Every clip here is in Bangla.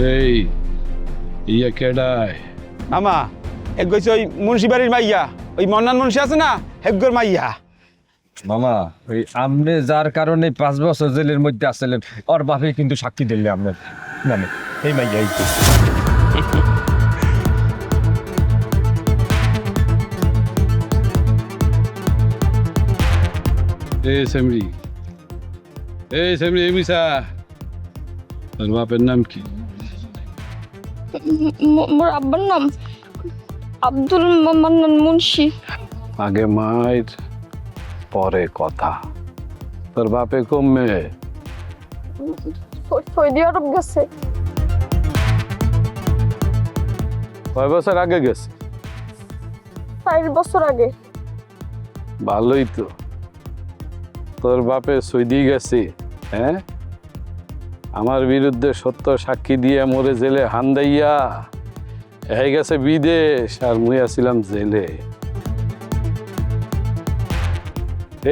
এই ইয়া কেডায়? আমা এক গেছে ওই মুন্সিবাড়ির মাইয়া, ওই মন্নান মুন্সি আছে না, হেগ্গর মাইয়া। মামা ওই আপনি যার কারণে 5 বছর জেলের মধ্যে আসলেন, ওর বাপে কিন্তু সাক্ষী দিলে আপনার নামে। এই মাইয়া এই তো। সেমরি এমিসা, তোর বাপের নাম কি? মোর আব্বার নাম আব্দুল মান্নান মুন্সি। আগে মায়ের পরে কথা। তোর বাপে কমবে? সৌদি আরব গেছে। কয় বছর আগে গেছে? 4 বছর আগে। ভালোই তো। তোর বাপে সৌদি গেছে, হ্যাঁ? আমার বিরুদ্ধে সত্য সাক্ষী দিয়ে মোরে জেলে হান্দাইয়া হয়ে গেছে বিদেশ, আর মুই আছিলাম জেলে।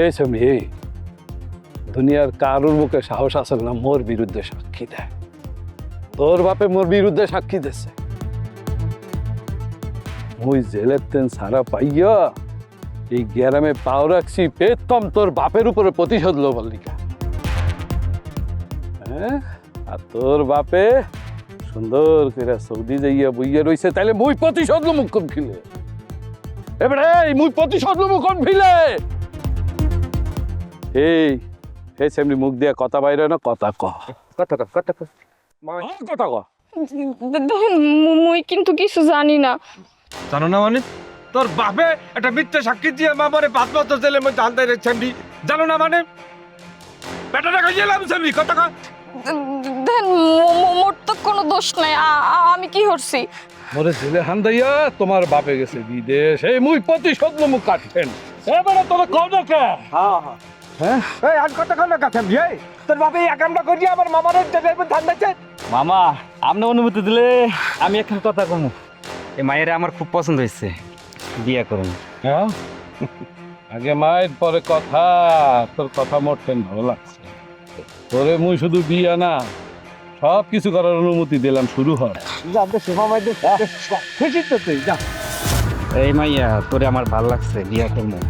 এই ছবি, দুনিয়ার কারোর মুখে সাহস আছে না মোর বিরুদ্ধে সাক্ষী দেয়? তোর বাপে মোর বিরুদ্ধে সাক্ষী দিছে। মুই জেলের তেন সারা পাইয়া এই গ্রামে পাও রাখছি পেতম তোর বাপের উপরে প্রতিশোধ লবার লিগা। হ্যাঁ, আর তোর বাপে সুন্দর করে সৌদি যাইয়া বইয়া রইছে, তাইলে মুই প্রতিশোধ লমু কোন খিলে? এবারে মুই প্রতিশোধ লমু কোন ভিলে? এই সেমনি মুখ দিয়া কথা বাইরে না, কথা ক। কথা ক। কথা ক। দেখেন মুই কিন্তু কিছু জানি না। জানো না মানে? তোর বাপে একটা মিথ্যে সাক্ষী দিয়ে মামারে 5 বছর জেলের মধ্যে হান্দাই রেখেছেন। জানো না মানে? বেটাটা গেলাম সেমনি কথা ক। দেখেন মোর তো কোনো দোষ নাই। আমি কি করছি? মোরে জেলে হান্দাইয়া তোমার বাপে গেছে বিদেশ, এই মুই প্রতিশোধ লমু কাটেন। এবারে তোরা কও না কে? হ্যাঁ এই আর কথা কন না কাছে এই তোর বাপে এই কামটা করিয়া আমার মামারে জেলের মধ্যে হান্দাইছে। মামা আপনি অনুমতি দিলে আমি এখন কথা কমু। এই মায়ের আমার খুব পছন্দ হয়েছে, বিয়ে করুন। হ্যাঁ, আগে মায়ের পরে কথা। তোর কথা মোটেন ভালো লাগছে। তোরে মুই শুধু বিয়া না, সব কিছু করার অনুমতি দিলাম, শুরু হয়। খুশি তো তুই যা। এই মাইয়া তোরে আমার ভালো লাগছে, বিয়ে করবো।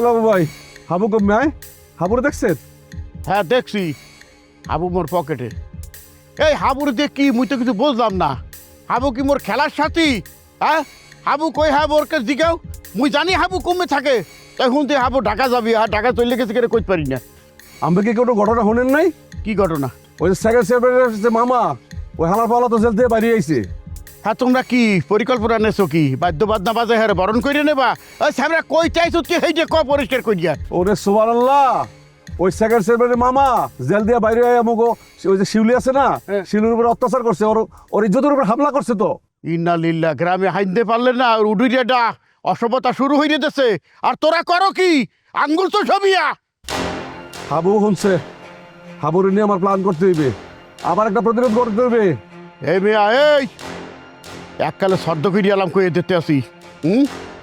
বাবু ভাই, হাবু কমে আয়। হাবুরে দেখছেন? হ্যাঁ দেখছি, হাবু মোর পকেটে। এই হাবুর দিয়ে কি মুই তো কিছু বুঝলাম না। হাবু কি মোর খেলার সাথী? হ্যাঁ, হাবু কই? হাবু ওর কাছে জিগাও। মুই জানি হাবু কমে থাকে, তখন তুই হাবু ঢাকা যাবি, আর ঢাকা চলে গেছে কেন কইতে পারি না। আমরা কি কোনো ঘটনা শুনেন নাই? কি ঘটনা? ওই যে সেকেন্ড সেপ্টেম্বর যে মামা, ওই হালার পালা তো জেল থেকে বাড়ি আইছে। হ্যাঁ, তোমরা কি পরিকল্পনা নেছো? কি বাদ্য বাজনা বাজে হ্যাঁ বরণ করে নেবা? ওই সামরা কই চাইছো কি এই যে ক পরিষ্কার করিয়া। ওরে সুবহানাল্লাহ, ওই সেকেন্ড সেপ্টেম্বরের মামা জেল দিয়ে বাইরে আয় আমাকে ওই যে শিউলি আছে না, শিউলির উপর অত্যাচার করছে, ওর ইজ্জতের উপর হামলা করছে তো। ইন্না লিল্লাহ, গ্রামে হাইতে পারলে না, উডুরিয়াটা অসভ্যতা শুরু হয়ে যেতেছে। আর তোরা করো কি? আঙ্গুল তো ছবিয়া। হাবু শুনছে, হাবুর নিয়ে আমার প্ল্যান করতে হইবে, আবার একটা প্রতিরোধ করতে হইবে। এই মেয়া, এই এককালে শর্দ ফিরিয়ে আলাম কয়ে দিতে আসি।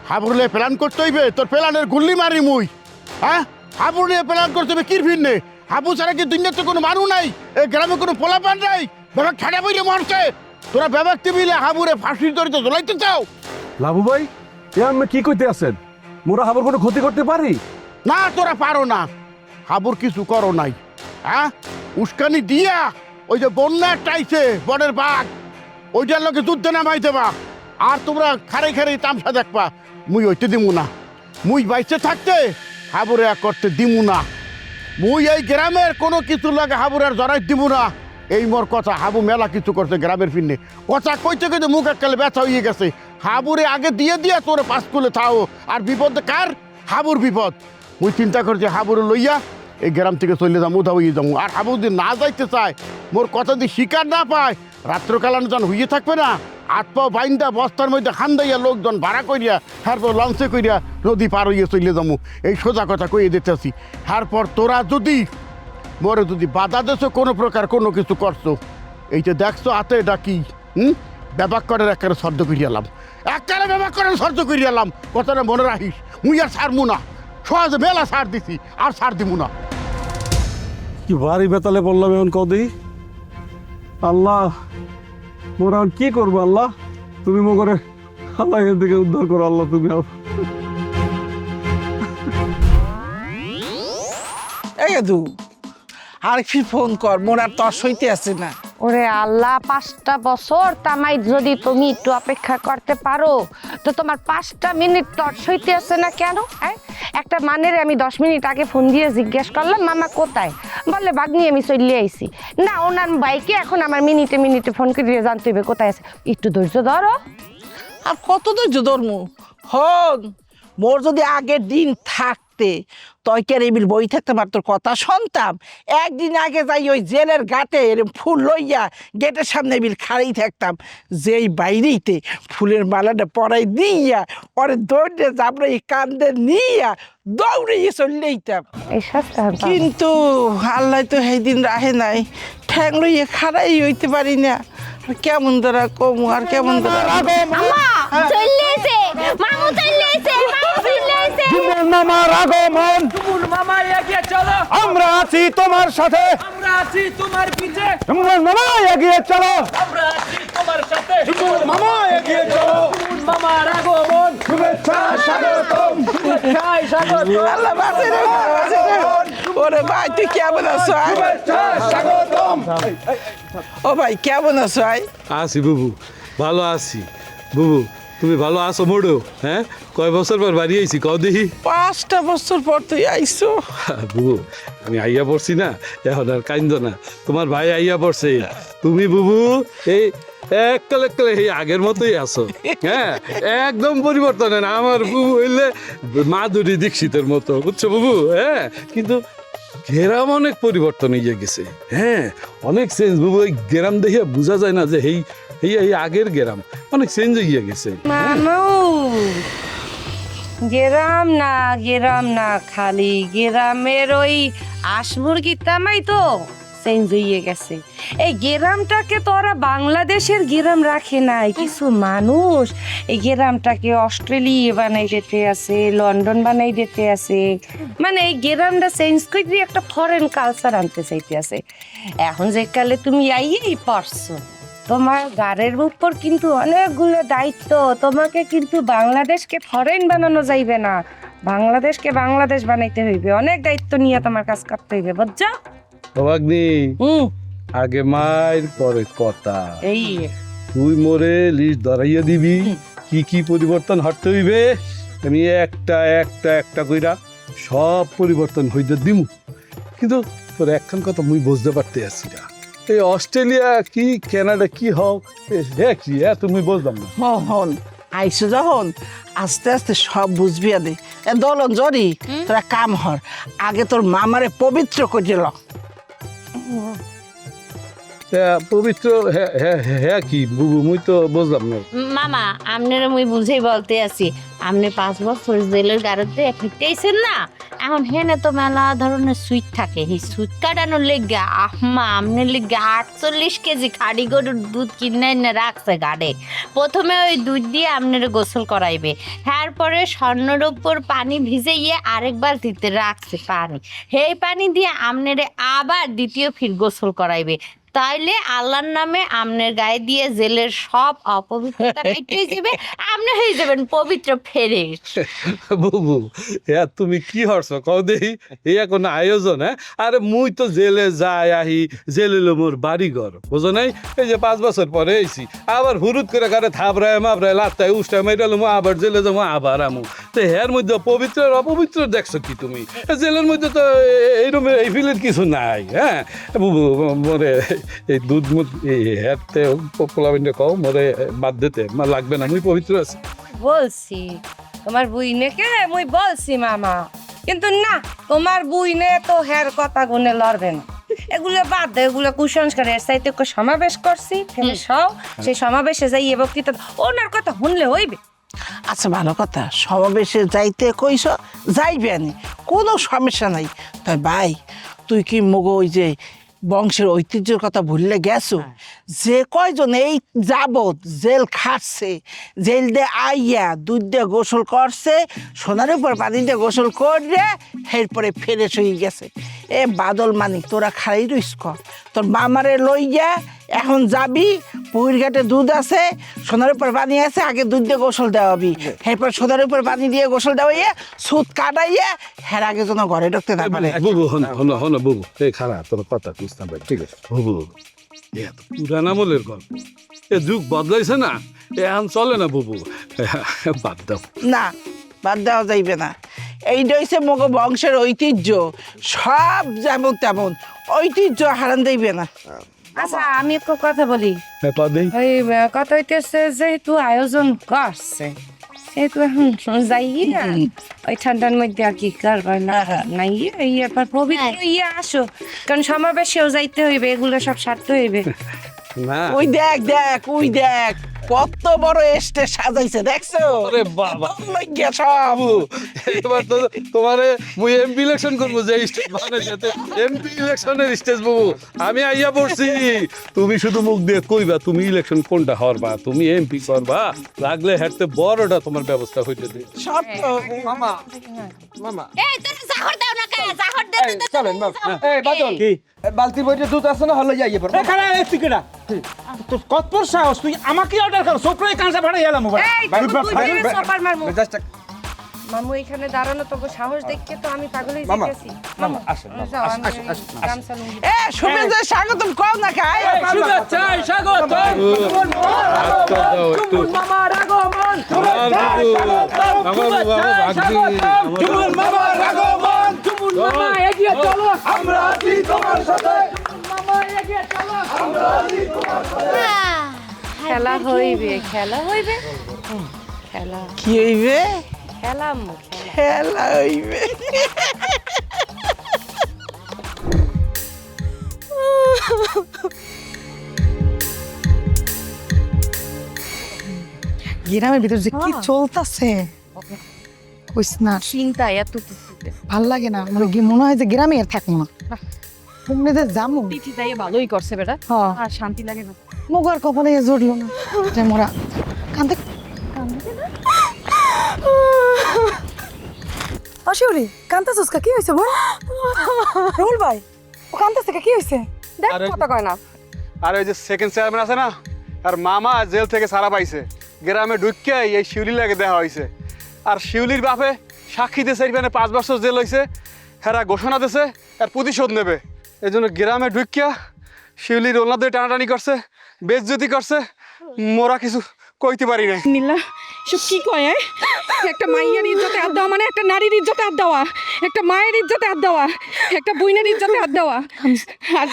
হাবুরলে প্ল্যান করতে হইবে, তোর প্ল্যানের গুল্লি মারি মুই। হ্যাঁ, হাবুর নিয়ে প্ল্যান করতে হবে কির ভিন্নে? হাবু ছাড়া কি দুনিয়াতে কোনো মানুষ নাই? এই গ্রামে কোনো পোলাপান নাই? ব্যাপার ঠাডা বইলে মারছে। তোরা ব্যবক্তি মিলে হাবুরে ফাঁসির দড়িতে জ্বলাইতে চাও? লাবু ভাই, এ আমি কি কইতে আছেন? মোরা হাবুর কোনো ক্ষতি করতে পারি না, তোরা পারো না। হাবুর কিছু করো নাই। হ্যাঁ, উস্কানি দিয়া ওই যে বন্যা টাইছে বনের বাঘ, ওইটার লোকে যুদ্ধে নামাই দেবা। আর তোমরা খারে খারে তামসা দেখবা মুই হইতে দিমু না মুই বাইচে থাকতে হাবুরে করতে দিমু না মুই এই গ্রামের কোনো কিছু লাগে হাবুর আর জড়াই দিমু না এই মোর কথা হাবু মেলা কিছু করছে গ্রামের ফিরনে কথা কইতে কইতে মুখ এককালে ব্যথা হয়ে গেছে হাবুরে আগে দিয়ে দিয়ে তোরে পাস তুলে থাও আর বিপদ কার হাবুর বিপদ মুই চিন্তা করছি হাবুরে লইয়া এই গ্রাম থেকে চলে যাবো উধা হইয়ে যাবো আর হাবু যদি না যাইতে চায় মোর কথা যদি শিকার না পায় রাত্রকালানো যখন হইয়ে থাকবে না হাত পাও বাইন্দা বস্তার মধ্যে খান্দাইয়া লোকজন ভাড়া করিয়া তারপর লঞ্চে করিয়া নদী পার হইয়া চলে যাবো এই সোজা কথা কইয়ে দিতেছি তারপর তোরা যদি মোরে যদি বাধা দেছো কোনো প্রকার কোনো কিছু করছো এইটা দেখছো হাতে এটা কি ব্যাপার করার একেবারে শব্দ করিয়ালাম একেবারে ব্যাপার করার শব্দ করিয়ালাম কথাটা মনে রাখিস মুই আর ছাড়মু না সহজে মেলা ছাড় দিছি আর ছাড় দিমু না কি ভারী বেতালে পড়লাম এখন কদি আল্লাহ মোরা এখন কি করবো আল্লাহ তুমি মো করে আল্লাহ এখান থেকে উদ্ধার করো আল্লাহ তুমি এই দু আর কি ফোন কর মোর আর তর সইতে আছে না ওরে আল্লাহ 5টা বছর তামাই যদি তুমি একটু অপেক্ষা করতে পারো তো তোমার 5টা মিনিট টর্চ হইতে আছে না কেন? একটা মানের আমি 10 মিনিট আগে ফোন দিয়ে জিজ্ঞেস করলাম মামা কোথায়, বললে ভাগ্নি আমি চলে আইছি। না ওনার বাইকে এখন আমার মিনিটে মিনিটে ফোন করে জানতে হবে কোথায় আছে। একটু ধৈর্য ধরো। আর কত ধৈর্য ধরমু হন মোর যদি আগের দিন থাকতে তয়কের এবিল বই থাকতে পার তোর কথা শুনতাম। একদিন আগে যাই ওই জেলের ঘাটে এরম ফুল লইয়া গেটের সামনে বিল খাড়াই থাকতাম, যেই বাইরেইতে ফুলের মালাটা পরাই দিয়া পরে দৌড়ে যাবো এই কান্দে নিয়া দৌড়ে চলে যেতাম। কিন্তু আল্লাহ তো সেই দিন রাহে নাই, ঠ্যাং লইয়া খাড়াই হইতে পারি না। কেমন ধরা কমু আর কেমন ধরা মামার আগমন মামা এগিয়ে চলো, আমরা আছি তোমার সাথে, আমরা আছি তোমার পিছে, মামা এগিয়ে চলো, আমরা আছি তোমার সাথে, মামা এগিয়ে চলো, মামার আগমন শুভেচ্ছা স্বাগতম, শুভেচ্ছায় স্বাগতম। আল্লাহ বাঁচে রে, বাঁচে রে। ওরে ভাই তুই কেমন আছো? শুভেচ্ছা স্বাগতম। ও ভাই কেমন আছো? আছি বুবু, ভালো আছি। বুবু তুমি ভালো আছো মোড়ো? হ্যাঁ, কয় বছর পর বাড়ি আইছি কও দেখি। 5টা বছর পর তুই আইছো। বুবু আমি আইয়া পড়ছি না, এখন আর কাইন্দ না, তোমার ভাই আইয়া পড়ছে। তুমি বুবু এই এককালে এই আগের মতোই আছো। হ্যাঁ, একদম পরিবর্তন হয় না। আমার বুবু হইলে মাধুরী দীক্ষিতের মতো, বুঝছো বুবু? হ্যাঁ, কিন্তু গ্রাম অনেক পরিবর্তন হয়ে গেছে। হ্যাঁ, অনেক চেঞ্জ বুবু। ওই গ্রাম দেখে বোঝা যায় না যে এই আগের গ্রাম অনেক চেঞ্জ হয়ে গেছে। গেরাম না খালি গেরামের ওই আশমুরগির তামাই তো চেঞ্জ হয়ে গেছে। এই গেরামটাকে তো ওরা বাংলাদেশের গেরাম রাখে নাই, কিছু মানুষ এই গেরামটাকে অস্ট্রেলিয়া বানাই দিতে আছে, লন্ডন বানাই দিতে আছে, মানে এই গেরামটা চেঞ্জ করে একটা ফরেন কালচার আনতে চাইতে আছে। এখন যে কালে তুমি আইয়েই পারছো, তোমার গাড়ির উপর কিন্তু অনেকগুলো দায়িত্ব। তোমাকে কিন্তু বাংলাদেশকে ফরেন বানানো যাইবে না, বাংলাদেশকে বাংলাদেশ বানাইতে হইবে। অনেক দায়িত্ব নিয়ে তোমার কাজ করতে হইবে, বুঝছো? ভাগ্নি আগে মায়ের পরে কথা। এই তুই মোরে লিস্ট ধরাইয়া দিবি কি কি পরিবর্তন হতে হইবে, আমি একটা একটা একটা কইরা সব পরিবর্তন হইতে দিমু। কিন্তু তোর একখান কথা মুই বুঝতে পারতে আসছি না, এই অস্ট্রেলিয়া কি কানাডা কি হোক কি তুমি বুঝলাম না। হন আইসো যখন আস্তে আস্তে সব বুঝবি। আদে দলন জরি তোরা কাম হর, আগে তোর মামারে পবিত্র করিল। পবিত্র হ্যাঁ কি বুবু মুই তো বুঝলাম না। মামা আপনারা মুই বুঝেই বলতে আছি, আপনি 5 বছর জেলের গাড়িতে ফিরতেইছেন না, এখন হেনে তো মেলা ধরনের সুইট থাকে, এই সুইট কাটানোর লেগে আম্মা আপনার লেগে 48 কেজি খাড়ি গরুর দুধ কিনে এনে রাখছে গাড়ে। প্রথমে ওই দুধ দিয়ে আপনার গোসল করাইবে, তারপরে স্বর্ণর উপর পানি ভিজাইয়ে আরেক বালতিতে রাখছে পানি, সেই পানি দিয়ে আপনারে আবার দ্বিতীয় ফির গোসল করাইবে, তাইলে আল্লাহর নামে আমনের গায়ে দিয়ে জেলের সব অপবিত্রতা কেটে যাবে, আপনি হয়ে যাবেন পবিত্র ফেরেশ। বুবু তুমি কি হরছ কও দেই কোন আয়োজন? হ্যাঁ, আরে মুই তো জেলে যাই আহি, জেলে মোর বাড়ি ঘর, বুঝো নাই? এই যে 5 বছর পরে এসি, আবার হুরুত করে কারে থাবড়ায় মাবড়ায় লাত্তায় উষ্টায় মেটালো, আবার জেলে যাবো, আবার আমু। তো এর মধ্যে পবিত্র আর অপবিত্র দেখছো কি তুমি? জেলের মধ্যে তো এইরকম এই ফিলের কিছু নাই। হ্যাঁ বুবু, মোরে এই দুধ মুধ হেরতে পোলাবিনটা কও, মোরে বাদ দিতে লাগবে না, মুই পবিত্র আছি। বলছি তোমার বুইনেকে মুই বলছি মামা, কিন্তু না, তোমার বুইনে তো হের কথা গুনে লড়বে না। এগুলো বাদ দে, এগুলো কুসংস্কারের চাইতে সমাবেশ করছি, সেই সমাবেশে যাই বক্তৃতা ওনার কথা শুনলে হইবে। আচ্ছা ভালো কথা, সমাবেশে যাইতে কইস, যাইবে আনি, কোনো সমস্যা নাই। তাই ভাই, তুই কি মগো ওই যে বংশের ঐতিহ্যের কথা ভুললে গেছো? যে কয়জন এই যাবত জেল খাটছে, জেল দিয়ে আইয়া দুধ দিয়ে গোসল করছে, সোনার উপর পানি দিয়ে গোসল করে এরপরে ফ্রেশ হয়ে গেছে। এ বাদল মানিক, তোরা খাই রইস কর, তোর মামারে লইয়া এখন যাবি, পুকুর ঘাটে দুধ আছে, সোনার উপর পানি আছে, আগে দুধ দিয়ে গোসল দেওয়াবি, এরপর সোনার উপর পানি দিয়ে গোসল দেওয়াইয়া সুদ কাটাইয়া হের আগে যেন ঘরে ঢুকতে না পারে। বুবু হনো হনো বুবু, এই খারাপ তোর কথা বুঝতাম ভাই, ঠিক আছে বুবু, এত পুরান আমলের গল্প, এ যুগ বদলাইছে না, এখন চলে না বুবু, বাদ দাও। না, বাদ দেওয়া যাইবে না। এইটা হচ্ছে মগ বংশের ঐতিহ্য, সব যেমন তেমন ঐতিহ্য হারান দিবে না। আচ্ছা আমি একটু কথা বলি। পাদি ওই কথা হইতেছে, যেহেতু আয়োজন করছে সেহেতু এখন যাই না, ওই ঠান্ডার মধ্যে আর কি করবার না নাই, এবার পবিত্র আসো, কারণ সমাবেশেও যাইতে হইবে, এগুলো সব সারতে হইবে। না ওই দেখ দেখ, ওই দেখ কত বড় স্টেজ সাজাইছে, দেখছো? ওরে বাবা, লইগা সব। এবার তো তোমারে মুই এমপি ইলেকশন করবো, যে স্টেজ বানাইছে এমপি ইলেকশনের স্টেজ বুবু, আমি আইয়া পড়ছি। তুমি শুধু মুখ দিয়ে কইবা তুমি ইলেকশন কোনটা হরবা, তুমি এমপি করবা, লাগলে হাঁটতে বড়টা তোমার ব্যবস্থা হইতে দে। সব তো মামা মামা এই তোর জাহর দাও না কে? জাহর দে দে। চলেন বাবা। এই বাদল, বালতি বইতে দুধ আছে না, হলে যাইয়ে পড়। এখানে তুই কেডা? তোর কত সাহস, তুই আমাকে অর্ডার কর, সবটাই কাঁচা ভাড়া এলাম। এই, তুই বেরিয়ে সবার মারমু। মামু এখানে দাঁড়ানো তোকে সাহস দেখে তো আমি পাগল হয়ে যাচ্ছি। মামা আসেন, যাও, আমি গামছা লুঙ্গি। এ শুভেচ্ছা স্বাগতম কও না খাই। শুভেচ্ছা স্বাগত মামার আগমন, তুমুল মামার আগমন, তুমুল মামা এগিয়ে চলো, আমরা আছি তোমার সাথে, মামা এগিয়ে চলো, আমরা আছি তোমার সাথে। খেলা হইবে, খেলা হইবে, খেলা কি হইবে? খেলা আম্মু, খেলা। খেলা হইবে। গ্রামের ভিতর যে কি চলতেছে কইস না, চিন্তা এত ভাল লাগে না, মানে মনে হয় যে গ্রামে আর থাকবো না, তুমি যে জামু পিঠি দাইয়ে ভালোই করছে বেটা, হ্যাঁ আর শান্তি লাগে না। মগর কপালে জড়লো না যে মোরা কান্দে অশিউরি কান্তাছস কা, কি হইছে বোন? রুল ভাই ও কান্তাছে কা, কি হইছে? দেখ কথা কয় না। আর ওই যে সেকেন্ড চেয়ারম্যান আছে না, আর মামা জেল থেকে সারা পাইছে, গ্রামে ঢুকে এই শিউলি লাগে দেওয়া হয়েছে। আর শিউলির বাপে সাক্ষী দিয়েছে, এখানে 5 বছর জেল হয়েছে, হেরা ঘোষণা দিয়েছে আর প্রতিশোধ নেবে। এই জন্য গ্রামে ঢুকিয়া শিউলির ওনাদের টানাটানি করছে, বেজ্জতি করছে, মোরা কিছু কইতে পারি নাই। নীলা সব কি কয়? একটা মাইয়ের ইজ্জতে হাত দেওয়া মানে একটা নারীর ইজ্জতে হাত দেওয়া, একটা মায়ের ইজ্জতে হাত দেওয়া, একটা বোনের ইজ্জতে হাত দেওয়া। আর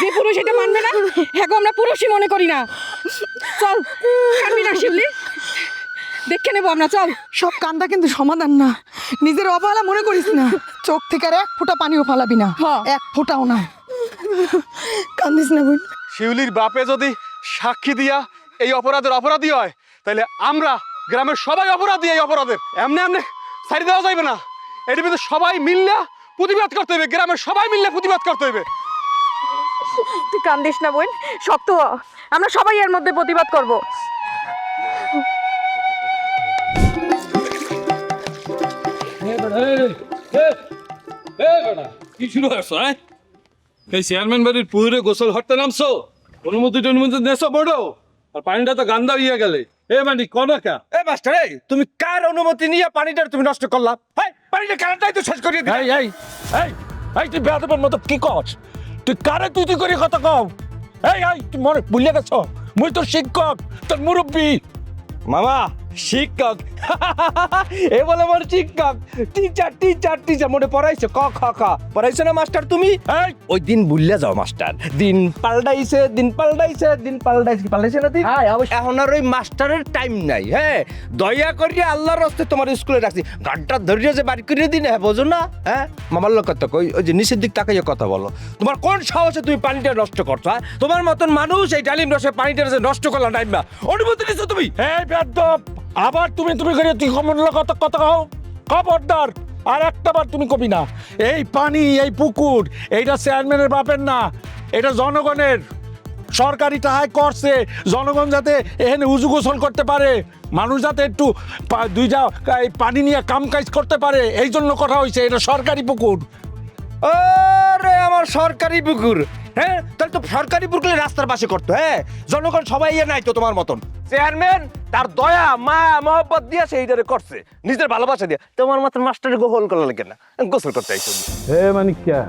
যে পুরুষ এটা মানবে না, হ্যাঁ আমরা পুরুষই মনে করি না। চল কানবি না শিবলি, দেখে নেবো আমরা, চল। সব কান্দা কিন্তু সমাধান না, নিজের অবহেলা মনে করিস না, চোখ থেকে আর এক ফোঁটা পানিও ফালাবি না, এক ফোঁটাও না। কান্দিস না বোন। শিউলির বাপে যদি সাক্ষী দিয়া এই অপরাধের অপরাধী হয়, তাহলে আমরা গ্রামের সবাই অপরাধী এই অপরাধের। এমনি এমনি ছাড়ি দেওয়া যাইবে না, এটার ভিতরে সবাই মিললে প্রতিবাদ করতে হইবে, গ্রামের সবাই মিললে প্রতিবাদ করতে হইবে। তুই কান্দিস না বোন, শক্ত হ, আমরা সবাই এর মধ্যে প্রতিবাদ করব। কি শুরু করছো? এই চেয়ারম্যান বাড়ির পুকুরে গোসল হরতে নামছো, অনুমতি টনুমতি নেছো বড়ো, আর পানিটা তো গান্দা হইয়া গেলে। এ মানে কনকা এ মাস্টার এই তুমি কার অনুমতি নিয়ে পানিটা তুমি নষ্ট করলা? হ্যাঁ, পানিটা কারণটাই তো শেষ করিয়ে দিলে। এই এই এই এই তুই বেয়াদবের মতো কি কস? তুই কারে তুই তুই করে কথা কও? এই তুই মনে ভুলে গেছ মুই তোর শিক্ষক, তোর মুরব্বী। মামা শিক্ষক এ বলে মোর শিক্ষক, টিচার টিচার টিচার মোটে পড়াইছে ক খ খ পড়াইছে না মাস্টার তুমি? এই ওই দিন ভুললে যাও মাস্টার, দিন পাল্টাইছে দিন পাল্টাইছে দিন পাল্টাইছে পাল্টাইছে না দিন। এখন আর ওই মাস্টারের টাইম নাই। হ্যাঁ, দয়া করিয়া আল্লাহর রাস্তে তোমার স্কুলে রাখছি, গানটা ধরিয়ে যে বাড়ি করে দিন। হ্যাঁ বোঝো না? হ্যাঁ, মামার লোক কথা কই, ওই যে নিচের দিক তাকাইয়া কথা বলো। তোমার কোন সাহসে তুমি পানিটা নষ্ট করছো? হ্যাঁ, তোমার মতন মানুষ এই ডালিম রসে পানিটা যে নষ্ট করলা টাইম না, অনুমতি নিছো তুমি? এই বেয়াদব, আবার তুমি তুমি করে তুই কমন কথা কথা কও, খবরদার আর একটাবার তুমি কবি না। এই পানি এই পুকুর এইটা চেয়ারম্যানের বাপের না, এটা জনগণের। সরকারি টাকায় করছে, জনগণ যাতে এখানে উজু গোসল করতে পারে, মানুষ যাতে একটু দুইটা এই পানি নিয়ে কাম কাজ করতে পারে, এই জন্য কথা হয়েছে। এটা সরকারি পুকুর। আরে আমার সরকারি পুকুর? হ্যাঁ, তাহলে তো সরকারি পুকুরে রাস্তার পাশে করতো। হ্যাঁ, জনগণ সবাই ইয়ে নাই তো তোমার মতন। চেয়ারম্যান তার দয়া মা মহব্বত দিয়ে সেইটারে করছে, নিজের ভালোবাসা দিয়ে। তোমার মতন মাস্টারে গোসল করা লাগে না, গোসল করতে আইসো। হে মানে ক্যা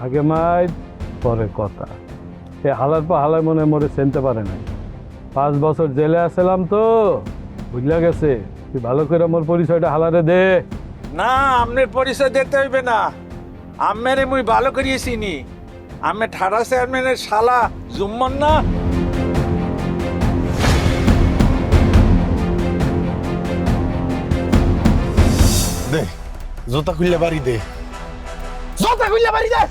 আগে মাই পরে কথা। এ হালার পর হালার মনে মরে চিনতে পারে নাই। 5 বছর জেলে আসলাম তো বুঝলা গেছে। তুই ভালো করে মোর পরিচয়টা হালারে দে। না, আমনের পরিচয় দিতে হইবে না, আমেরে মুই ভালো করিয়ে চিনি। আমি ঠাড়া চেয়ারম্যানের শালা জুম্মন না। দে জোতা খুললে বাড়ি দে, জোতা খুললে বাড়ি দে।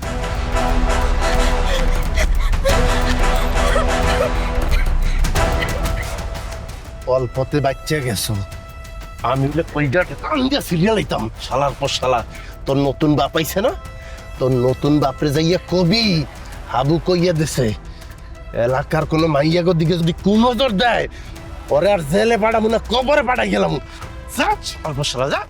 অল্পতে বাচ্চা গেছো, আমি বলে কইডাটা কাঙ্গা সিরিয়াল আইতাম শালার পর শালা। তোর নতুন বাপ আইছে না, তোর নতুন বাপরে যাইয়া কবি হাবু কইয়া দিছে এলাকার কোনো মাইয়াগো দিকে যদি কুনজর দেয় ওরে আর জেলে পাঠাবো না, কবরে পাঠাই গেলাম। যা শালার পর শালা যা।